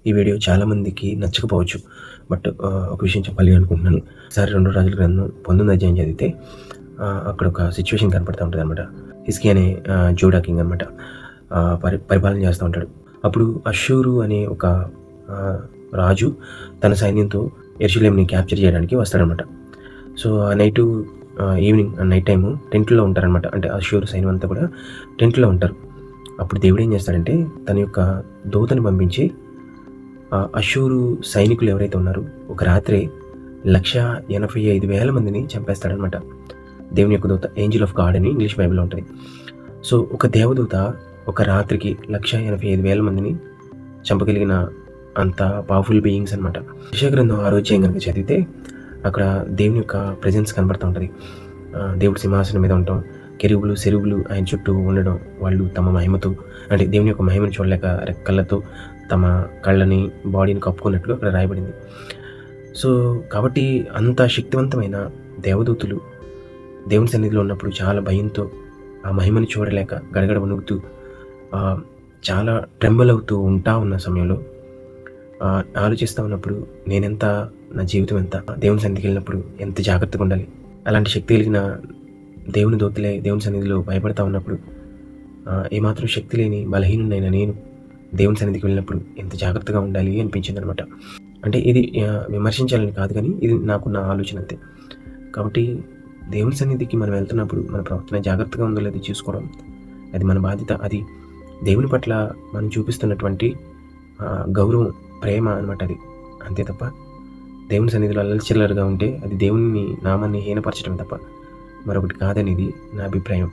ఈ వీడియో చాలామందికి నచ్చకపోవచ్చు. బట్ ఒక విషయం చెప్పాలి అనుకుంటున్నాను. ఒకసారి 2 రాజుల గ్రంథం 19 అధ్యాయం చదివితే అక్కడ ఒక సిట్యుయేషన్ కనపడతా ఉంటదనమాట. హిజ్కియా అనే జూడా కింగ్ అనమాట. పరిపాలన చేస్తూ ఉంటాడు. అప్పుడు అష్షూరు అనే ఒక రాజు తన సైన్యంతో యెరూషలేంని క్యాప్చర్ చేయడానికి వస్తాడనమాట. సో ఆ ఈవినింగ్ నైట్ టైము టెంట్‌లో ఉంటారనమాట. అంటే అష్షూరు సైన్యం అంతా కూడా టెంట్‌లో ఉంటారు. అప్పుడు దేవుడు ఏం చేస్తాడంటే తన యొక్క దూతని పంపించి అష్షూరు సైనికులు ఎవరైతే ఉన్నారో ఒక రాత్రే 185,000 మందిని చంపేస్తాడనమాట. దేవుని యొక్క దూత, ఏంజెల్ ఆఫ్ గాడ్ అని ఇంగ్లీష్ బైబిల్‌లో ఉంటది. సో ఒక దేవదూత ఒక రాత్రికి 185,000 మందిని చంపగలిగిన అంత పవర్‌ఫుల్ బీయింగ్స్ అనమాట. యెషయా గ్రంథం 6వ అధ్యాయం గనుక చదివితే అక్కడ దేవుని యొక్క ప్రెజెన్స్ కనబడతా ఉంటది. దేవుడు సింహాసనం మీద ఉండటం, కెరూబులు, సెరూబులు ఆయన చుట్టూ ఉండడం, వాళ్ళు తమ మహిమతో అంటే దేవుని యొక్క మహిమను చూడలేక రెక్కలతో తమ కళ్ళని, బాడీని కప్పుకున్నట్లు అక్కడ రాయబడింది. సో కాబట్టి అంత శక్తివంతమైన దేవదూతులు దేవుని సన్నిధిలో ఉన్నప్పుడు చాలా భయంతో ఆ మహిమను చూడలేక గడగడ వణుకుతూ చాలా ట్రెంబల్ అవుతూ ఉన్న సమయంలో ఆలోచిస్తూ ఉన్నప్పుడు నేనెంత, నా జీవితం ఎంత, దేవుని సన్నిధికి వెళ్ళినప్పుడు ఎంత జాగ్రత్తగా ఉండాలి, అలాంటి శక్తి కలిగిన దేవుని దూతలే దేవుని సన్నిధిలో భయపడతా ఉన్నప్పుడు ఏమాత్రం శక్తి లేని బలహీనుడైన నేను దేవుని సన్నిధికి వెళ్ళినప్పుడు ఎంత జాగ్రత్తగా ఉండాలి అనిపించింది అనమాట. అంటే ఇది విమర్శించాలని కాదు, కానీ ఇది నాకున్న ఆలోచన అంతే. కాబట్టి దేవుని సన్నిధికి మనం వెళ్తున్నప్పుడు మన ప్రవర్తన జాగ్రత్తగా ఉందో లేదో చూసుకోవడం అది మన బాధ్యత. అది దేవుని పట్ల మనం చూపిస్తున్నటువంటి గౌరవం, ప్రేమ అనమాట అది. అంతే తప్ప దేవుని సన్నిధిలో అల్లచిల్లరగా ఉంటే అది దేవుని నామాన్ని హీనపరచడం తప్ప మరొకటి కాదనేది నా అభిప్రాయం.